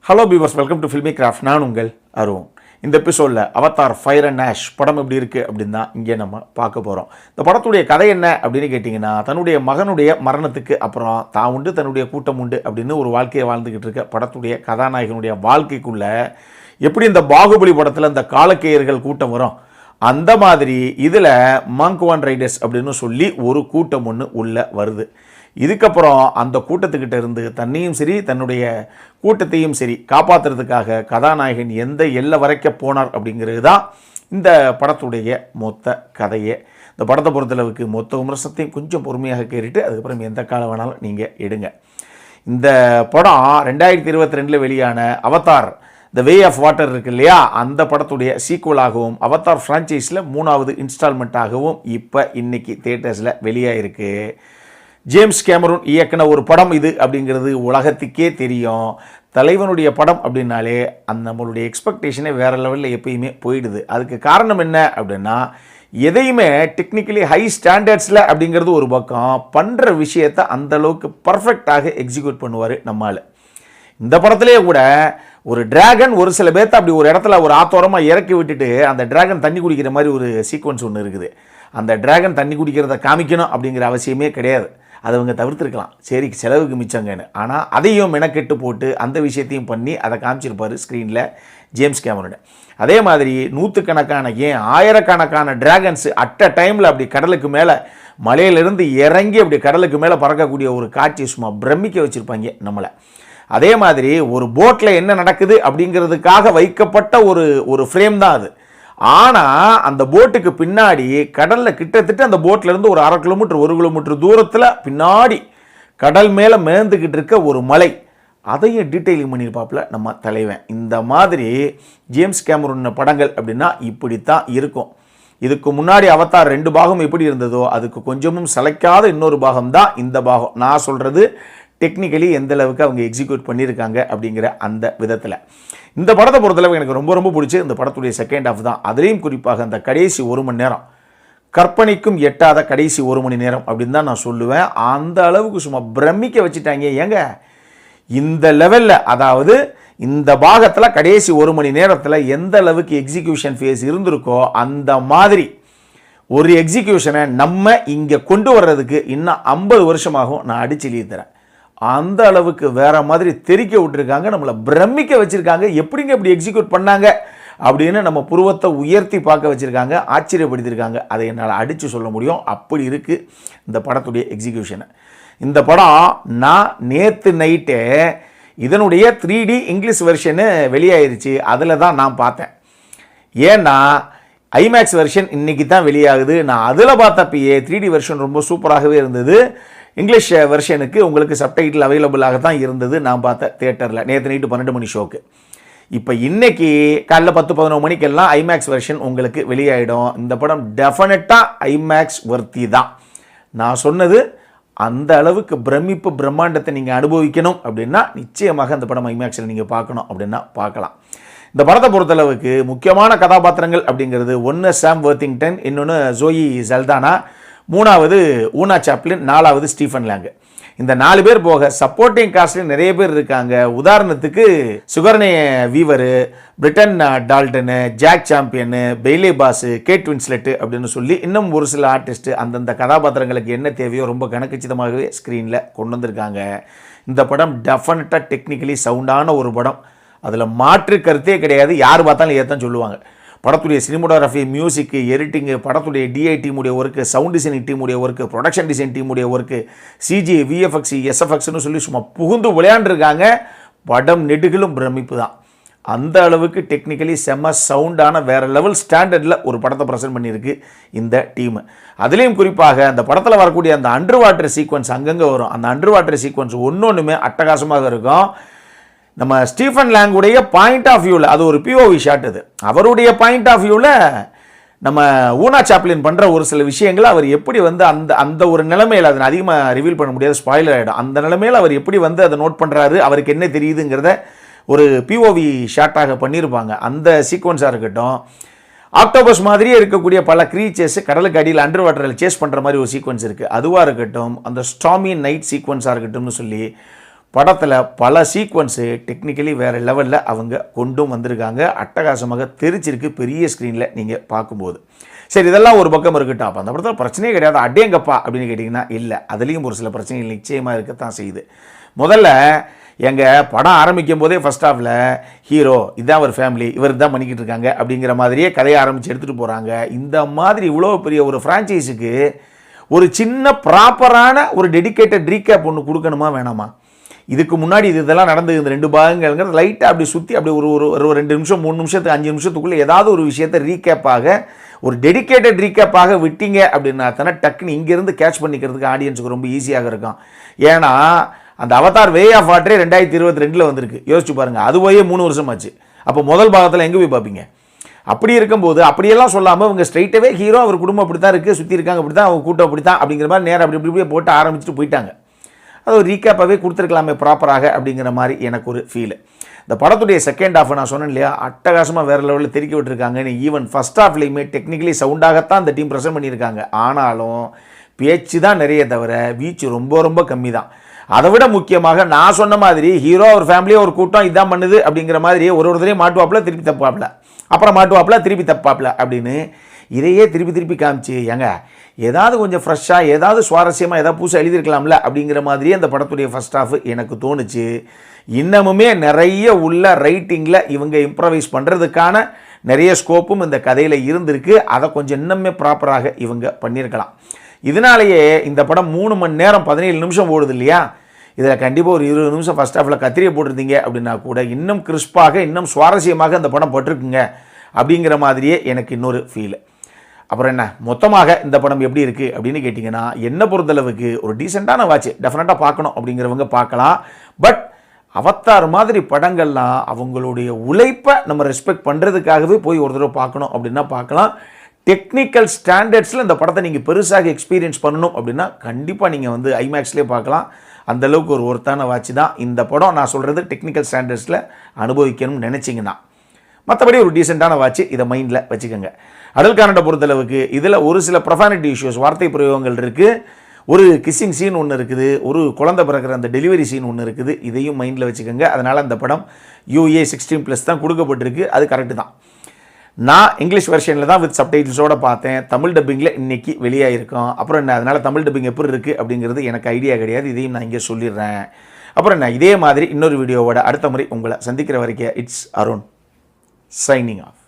Hello beavers, welcome to filmi craft. நான் உங்கள் அருண். இந்த எபிசோடில் அவதார் ஃபயர் அண்ட் ஆஷ் படம் எப்படி இருக்குது அப்படின்னு தான் இங்கே நம்ம பார்க்க போகிறோம். இந்த படத்துடைய கதை என்ன அப்படின்னு கேட்டிங்கன்னா, தன்னுடைய மகனுடைய மரணத்துக்கு அப்புறம் தான் உண்டு தன்னுடைய கூட்டம் உண்டு அப்படின்னு ஒரு வாழ்க்கையை வாழ்ந்துக்கிட்டு இருக்க படத்துடைய கதாநாயகனுடைய வாழ்க்கைக்குள்ளே எப்படி இந்த பாகுபலி படத்தில் இந்த காலக்கேயர்கள் கூட்டம் வரும், அந்த மாதிரி இதில் மங்க்வான் ரைடர்ஸ் அப்படின்னு சொல்லி ஒரு கூட்டம் ஒன்று உள்ளே வருது. இதுக்கப்புறம் அந்த கூட்டத்துக்கிட்ட இருந்து தன்னையும் சரி தன்னுடைய கூட்டத்தையும் சரி காப்பாற்றுறதுக்காக கதாநாயகன் எந்த எல்லை வரைக்க போனார் அப்படிங்கிறது தான் இந்த படத்துடைய மொத்த கதையே. இந்த படத்தை பொறுத்தளவுக்கு மொத்த விமர்சனத்தையும் கொஞ்சம் பொறுமையாக கேட்டுட்டு அதுக்கப்புறம் எந்த காலம் வேணாலும் நீங்கள் எடுங்க. இந்த படம் 2022 வெளியான Avatar the way of water இருக்கு இல்லையா, அந்த படத்துடைய சீக்குவலாகவும் அவதார் ஃப்ரான்ச்சைஸில் 3வது இன்ஸ்டால்மெண்ட்டாகவும் இப்போ இன்னைக்கு தியேட்டர்ஸில் வெளியாகிருக்கு. ஜேம்ஸ் கேமரூன் இயக்குன ஒரு படம் இது அப்படிங்கிறது உலகத்துக்கே தெரியும். தலைவனுடைய படம் அப்படின்னாலே அந்த நம்மளுடைய எக்ஸ்பெக்டேஷனே வேறு லெவலில் எப்பயுமே போயிடுது. அதுக்கு காரணம் என்ன அப்படின்னா, எதையுமே டெக்னிக்கலி ஹை ஸ்டாண்டர்ட்ஸில் அப்படிங்கிறது ஒரு பக்கம், பண்ணுற விஷயத்தை அந்தளவுக்கு பர்ஃபெக்டாக எக்ஸிக்யூட் பண்ணுவார் நம்மால். இந்த படத்திலே கூட ஒரு டிராகன் ஒரு சில பேர்த்த அப்படி ஒரு இடத்துல ஒரு ஆத்தோரமாக இறக்கி விட்டுட்டு அந்த டிராகன் தண்ணி குடிக்கிற மாதிரி ஒரு சீக்வன்ஸ் ஒன்று இருக்குது. அந்த டிராகன் தண்ணி குடிக்கிறத காமிக்கணும் அப்படிங்கிற அவசியமே கிடையாது, அதை அவங்க தவிர்த்துருக்கலாம், சரி செலவுக்கு மிச்சங்கன்னு. ஆனால் அதையும் மெனக்கெட்டு போட்டு அந்த விஷயத்தையும் பண்ணி அதை காமிச்சிருப்பார் ஸ்க்ரீனில் ஜேம்ஸ் கேமரூன். அதே மாதிரி நூற்றுக்கணக்கான ஏன் ஆயிரக்கணக்கான டிராகன்ஸ் அட் அ டைமில் அப்படி கடலுக்கு மேலே மலையிலிருந்து இறங்கி அப்படி கடலுக்கு மேலே பறக்கக்கூடிய ஒரு காட்சி சும்மா பிரமிக்க வச்சுருப்பாங்க நம்மளை. அதே மாதிரி ஒரு போட்டில் என்ன நடக்குது அப்படிங்கிறதுக்காக வைக்கப்பட்ட ஒரு ஃப்ரேம் தான் அது. ஆனால் அந்த போட்டுக்கு பின்னாடி கடலில் கிட்டத்தட்ட அந்த போட்டிலேருந்து ஒரு 1/2 கிலோமீட்டர் 1 கிலோமீட்டர் தூரத்தில் பின்னாடி கடல் மேலே மேந்துக்கிட்டு இருக்க ஒரு மலை, அதையும் டீட்டெயிலிங் பண்ணியிருப்பாப்புல நம்ம தலைவன். இந்த மாதிரி ஜேம்ஸ் கேமரூன் படங்கள் அப்படின்னா இப்படித்தான் இருக்கும். இதுக்கு முன்னாடி அவதார் 2 பாகம் எப்படி இருந்ததோ அதுக்கு கொஞ்சமும் சளைக்காத இன்னொரு பாகம் தான் இந்த பாகம். நான் சொல்கிறது டெக்னிக்கலி எந்த அளவுக்கு அவங்க எக்ஸிக்யூட் பண்ணியிருக்காங்க அப்படிங்கிற அந்த விதத்தில். இந்த படத்தை பொறுத்தளவு எனக்கு ரொம்ப ரொம்ப பிடிச்சி இந்த படத்துடைய செகண்ட் ஹாஃப் தான். அதுலேயும் குறிப்பாக அந்த கடைசி 1 மணி நேரம், கற்பனைக்கும் எட்டாத கடைசி 1 மணி நேரம் அப்படின்னு தான் நான் சொல்லுவேன். அந்த அளவுக்கு சும்மா பிரமிக்க வச்சுட்டாங்க. ஏங்க இந்த லெவலில், அதாவது இந்த பாகத்தில் கடைசி 1 மணி நேரத்தில் எந்த அளவுக்கு எக்ஸிக்யூஷன் ஃபேஸ் இருந்திருக்கோ அந்த மாதிரி ஒரு எக்ஸிக்யூஷனை நம்ம இங்கே கொண்டு வர்றதுக்கு இன்னும் 50 வருஷமாகும் நான் அடிச்சு எழுதித்தரேன். அந்த அளவுக்கு வேற மாதிரி தெரிக்க விட்டுருக்காங்க, நம்மளை பிரமிக்க வச்சுருக்காங்க. எப்படிங்க இப்படி எக்ஸிக்யூட் பண்ணாங்க அப்படின்னு நம்ம புருவத்தை உயர்த்தி பார்க்க வச்சுருக்காங்க, ஆச்சரியப்படுத்தியிருக்காங்க. அதை என்னால் அடித்து சொல்ல முடியும், அப்படி இருக்குது இந்த படத்துடைய எக்ஸிக்யூஷனை. இந்த படம் நான் நேற்று நைட்டே இதனுடைய 3D இங்கிலீஷ் வெர்ஷனு வெளியாயிருச்சு, அதில் தான் நான் பார்த்தேன். ஏன்னா ஐமேக்ஸ் வெர்ஷன் இன்றைக்கி தான் வெளியாகுது. நான் அதில் பார்த்தப்பயே 3D வெர்ஷன் ரொம்ப சூப்பராகவே இருந்தது. இங்கிலீஷ் வெர்ஷனுக்கு உங்களுக்கு சப்டைட்டில் அவைலபிளாக தான் இருந்தது. நான் பார்த்த தியேட்டரில் நேற்று நைட்டு 12 மணி ஷோக்கு. இப்போ இன்றைக்கி காலைல 10-11 மணிக்கெல்லாம் ஐமேக்ஸ் வெர்ஷன் உங்களுக்கு வெளியாகிடும். இந்த படம் டெஃபினட்டாக ஐமேக்ஸ் வர்த்தி தான். நான் சொன்னது அந்த அளவுக்கு பிரமிப்பு பிரம்மாண்டத்தை நீங்கள் அனுபவிக்கணும் அப்படின்னா நிச்சயமாக அந்த படம் ஐமேக்ஸில் நீங்கள் பார்க்கணும் அப்படின்னா பார்க்கலாம். இந்த படத்தை பொறுத்தளவுக்கு முக்கியமான கதாபாத்திரங்கள் அப்படிங்கிறது ஒன்று சாம் வர்த்திங்டன், இன்னொன்று ஜோயி சல்தானா, 3வது ஊனா சாப்ளின், 4வது ஸ்டீஃபன் லேங். இந்த 4 பேர் போக சப்போர்ட்டிங் காஸ்ட்ல நிறைய பேர் இருக்காங்க. உதாரணத்துக்கு Sigourney Weaver, Britain Dalton, Jack Champion, Bailey Bass, Kate Winslet அப்படின்னு சொல்லி இன்னும் ஒரு சில ஆர்டிஸ்ட் அந்தந்த கதாபாத்திரங்களுக்கு என்ன தேவையோ ரொம்ப கணக்கச்சிதமாகவே ஸ்க்ரீனில் கொண்டு வந்திருக்காங்க. இந்த படம் டெஃபினட்டாக டெக்னிக்கலி சவுண்டான ஒரு படம், அதில் மாற்று கருத்தே கிடையாது. யார் பார்த்தாலும் ஏத்தான் சொல்லுவாங்க. படத்துடைய சினிமோட்டோகிராஃபி, மியூசிக்கு, எடிட்டிங்கு, படத்துடைய டிஐ டீமுடைய ஒர்க்கு, சவுண்ட் டிசைனிங் டீமுடைய ஒர்க்கு, ப்ரொடக்ஷன் டிசைன் டீமுடைய ஒர்க்கு, சிஜி, விஎஃப்எக்ஸ், எஸ்எஃப்எக்ஸ்னு சொல்லி சும்மா புகுந்து விளையாண்டுருக்காங்க. படம் நெடுகளும் பிரமிப்பு தான். அந்த அளவுக்கு டெக்னிக்கலி செம்ம சவுண்டான வேறு லெவல் ஸ்டாண்டர்டில் ஒரு படத்தை ப்ரெசென்ட் பண்ணியிருக்கு இந்த டீமு. அதுலேயும் குறிப்பாக அந்த படத்தில் வரக்கூடிய அந்த அண்டர் வாட்டர் சீக்வன்ஸ் அங்கங்கே வரும். அந்த அண்டர் வாட்டர் சீக்வன்ஸ் ஒன்றுமே அட்டகாசமாக இருக்கும். நம்ம ஸ்டீஃபன் லேங்குடைய பாயிண்ட் ஆஃப் வியூவில் அது ஒரு பிஓவி ஷாட், அது அவருடைய பாயிண்ட் ஆஃப் வியூவில் நம்ம ஊனா சாப்ளின் பண்ணுற ஒரு சில விஷயங்கள் அவர் எப்படி வந்து அந்த ஒரு நிலைமையில், அதை அதிகமாக ரிவீல் பண்ண முடியாது, ஸ்பாயிலர் ஆகிடும். அந்த நிலைமையில் அவர் எப்படி வந்து அதை நோட் பண்ணுறாரு, அவருக்கு என்ன தெரியுதுங்கிறத ஒரு பிஓவி ஷாட்டாக பண்ணியிருப்பாங்க. அந்த சீக்வன்ஸாக இருக்கட்டும், ஆக்டோபஸ் மாதிரியே இருக்கக்கூடிய பல க்ரீச்சர்ஸ் கடலுக்கு அடியில் அண்டர் வாட்டரில் சேஸ் பண்ணுற மாதிரி ஒரு சீக்வன்ஸ் இருக்குது, அதுவாக இருக்கட்டும், அந்த ஸ்டாமி நைட் சீக்வன்ஸாக இருக்கட்டும்னு சொல்லி படத்தில் பல சீக்வன்ஸு டெக்னிக்கலி வேறு லெவலில் அவங்க கொண்டும் வந்திருக்காங்க. அட்டகாசமாக தெரிச்சிருக்கு பெரிய ஸ்க்ரீனில் நீங்கள் பார்க்கும்போது. சரி, இதெல்லாம் ஒரு பக்கம் இருக்கட்டும். அப்போ அந்த படத்தில் பிரச்சனையே கிடையாது அடேங்கப்பா அப்படின்னு கேட்டிங்கன்னா இல்லை, அதுலேயும் ஒரு சில பிரச்சனைகள் நிச்சயமாக இருக்கத்தான் செய்யுது. முதல்ல எங்கள் படம் ஆரம்பிக்கும் போதே ஃபஸ்ட் ஹாஃபில் ஹீரோ இதான் ஒரு ஃபேமிலி, இவர் தான் பண்ணிக்கிட்டு இருக்காங்க அப்படிங்கிற மாதிரியே கதையை ஆரம்பித்து எடுத்துகிட்டு போகிறாங்க. இந்த மாதிரி இவ்வளோ பெரிய ஒரு ஃப்ரான்ச்சைஸுக்கு ஒரு சின்ன ப்ராப்பரான ஒரு டெடிக்கேட்டட் ரீகேப் ஒன்று கொடுக்கணுமா வேணாமா? இதுக்கு முன்னாடி இதெல்லாம் நடந்தது இந்த 2 பாகங்கள்ங்கிறது லைட்டாக அப்படி சுற்றி அப்படி ஒரு 2 நிமிஷம் 3 நிமிஷத்துக்கு 5 நிமிஷத்துக்குள்ளே ஏதாவது ஒரு விஷயத்தை ரீகேப்பாக ஒரு டெடிக்கேட்டட் ரீகேப்பாக விட்டீங்க அப்படின்னா தானே டக்குன்னு இங்கேருந்து கேட்ச் பண்ணிக்கிறதுக்கு ஆடியன்ஸுக்கு ரொம்ப ஈஸியாக இருக்கும். ஏன்னா அந்த அவதார் வே ஆஃப் வாட்டரே 2022 வந்திருக்கு. யோசிச்சு பாருங்கள், அது போயே 3 வருஷம் ஆச்சு. அப்போ முதல் பாகத்தில் எங்கே போய் பார்ப்பீங்க? அப்படி இருக்கும்போது அப்படியெல்லாம் சொல்லாமல் அவங்க ஸ்ட்ரைட்டாகவே ஹீரோ அவர் குடும்பம் அப்படி தான் இருக்குது, சுற்றி இருக்காங்க அப்படி தான், அவங்க கூட்டம் அப்படி தான் அப்படிங்கிற மாதிரி நேரம் அப்படி இப்படி போட்டு ஆரம்பிச்சுட்டு போயிட்டாங்க. அது ஒரு ரீகேப்பாகவே கொடுத்துருக்கலாமே ப்ராப்பராக அப்படிங்கிற மாதிரி எனக்கு ஒரு ஃபீல். இந்த படத்துடைய செகண்ட் ஹாஃப் நான் சொன்னேன் இல்லையா, அட்டகாசமாக வேறு லெவலில் தெருக்கி விட்டுருக்காங்க. ஈவன் ஃபஸ்ட் ஹாஃப்லேயுமே டெக்னிக்கலி சவுண்டாகத்தான் இந்த டீம் ப்ரெசென்ட் பண்ணியிருக்காங்க. ஆனாலும் பேச்சு தான் நிறைய தவிர வீச்சு ரொம்ப ரொம்ப கம்மி தான். அதை விட முக்கியமாக நான் சொன்ன மாதிரி ஹீரோ ஒரு ஃபேமிலியோ ஒரு கூட்டம் இதான் பண்ணுது அப்படிங்கிற மாதிரி ஒருத்தரையும் மாட்டுவாப்பில் திருப்பி தப்பாப்பில், அப்புறம் மாட்டுவாப்பில் திருப்பி தப்பாப்பில் அப்படின்னு இதையே திருப்பி காமிச்சு ஏங்க ஏதாவது கொஞ்சம் ஃப்ரெஷ்ஷாக ஏதாவது சுவாரஸ்யமாக ஏதாவது புதுசாக எழுதியிருக்கலாம்ல அப்படிங்கிற மாதிரியே அந்த படத்துடைய ஃபஸ்ட் ஹாஃப் எனக்கு தோணுச்சு. இன்னமுமே நிறைய உள்ள ரைட்டிங்கில் இவங்க இம்ப்ரவைஸ் பண்ணுறதுக்கான நிறைய ஸ்கோப்பும் இந்த கதையில் இருந்திருக்கு. அதை கொஞ்சம் இன்னுமே ப்ராப்பராக இவங்க பண்ணியிருக்கலாம். இதனாலேயே இந்த படம் 3 மணி நேரம் 17 நிமிஷம் ஓடுது இல்லையா, இதில் கண்டிப்பாக ஒரு 20 நிமிஷம் ஃபஸ்ட் ஹாஃபில் கத்திரியை போட்டிருந்தீங்க அப்படின்னா கூட இன்னும் கிறிஸ்பாக இன்னும் சுவாரஸ்யமாக அந்த படம் பட்டிருக்குங்க அப்படிங்கிற மாதிரியே எனக்கு இன்னொரு ஃபீல். அப்புறம் என்ன, மொத்தமாக இந்த படம் எப்படி இருக்குது அப்படின்னு கேட்டிங்கன்னா என்னை பொறுத்தளவுக்கு ஒரு டீசெண்டான வாட்ச் டெஃபினட்டாக பார்க்கணும் அப்படிங்கிறவங்க பார்க்கலாம். பட் அவதார் மாதிரி படங்கள்லாம் அவங்களுடைய உழைப்பை நம்ம ரெஸ்பெக்ட் பண்ணுறதுக்காகவே போய் ஒரு தடவை பார்க்கணும் அப்படின்னா பார்க்கலாம். டெக்னிக்கல் ஸ்டாண்டர்ட்ஸில் இந்த படத்தை நீங்கள் பெருசாக எக்ஸ்பீரியன்ஸ் பண்ணணும் அப்படின்னா கண்டிப்பாக நீங்கள் வந்து ஐமேக்ஸ்லேயே பார்க்கலாம். அந்தளவுக்கு ஒரு ஒர்த்தான வாட்ச் தான் இந்த படம். நான் சொல்கிறது டெக்னிக்கல் ஸ்டாண்டர்ட்ஸில் அனுபவிக்கணும்னு நினச்சிங்கன்னா. மற்றபடி ஒரு டீசெண்டான வாட்ச், இதை மைண்டில் வச்சுக்கோங்க. அடல் கானடை பொறுத்தளவுக்கு இதில் ஒரு சில ப்ரொஃபானிட்டி இஷ்யூஸ், வார்த்தை பிரயோகங்கள் இருக்குது, ஒரு கிஸ்ஸிங் சீன் ஒன்று இருக்குது, ஒரு குழந்தை பிறக்கிற அந்த டெலிவரி சீன் ஒன்று இருக்குது. இதையும் மைண்டில் வச்சுக்கோங்க. அதனால் அந்த படம் UA 16+ தான் கொடுக்கப்பட்டிருக்கு. அது கரெக்டு தான். நான் இங்கிலீஷ் வெர்ஷனில் தான் வித் சப்டைட்டில்ஸோடு பார்த்தேன். தமிழ் டப்பிங்கில் இன்றைக்கி வெளியாகிருக்கோம். அப்புறம் என்ன, அதனால் தமிழ் டப்பிங் எப்படி இருக்குது அப்படிங்கிறது எனக்கு ஐடியா கிடையாது. இதையும் நான் இங்கே சொல்லிடுறேன். அப்புறம் என்ன, இதே மாதிரி இன்னொரு வீடியோவோட அடுத்த முறை உங்களை சந்திக்கிற வரைக்கும் இட்ஸ் அருண் சைனிங் ஆஃப்.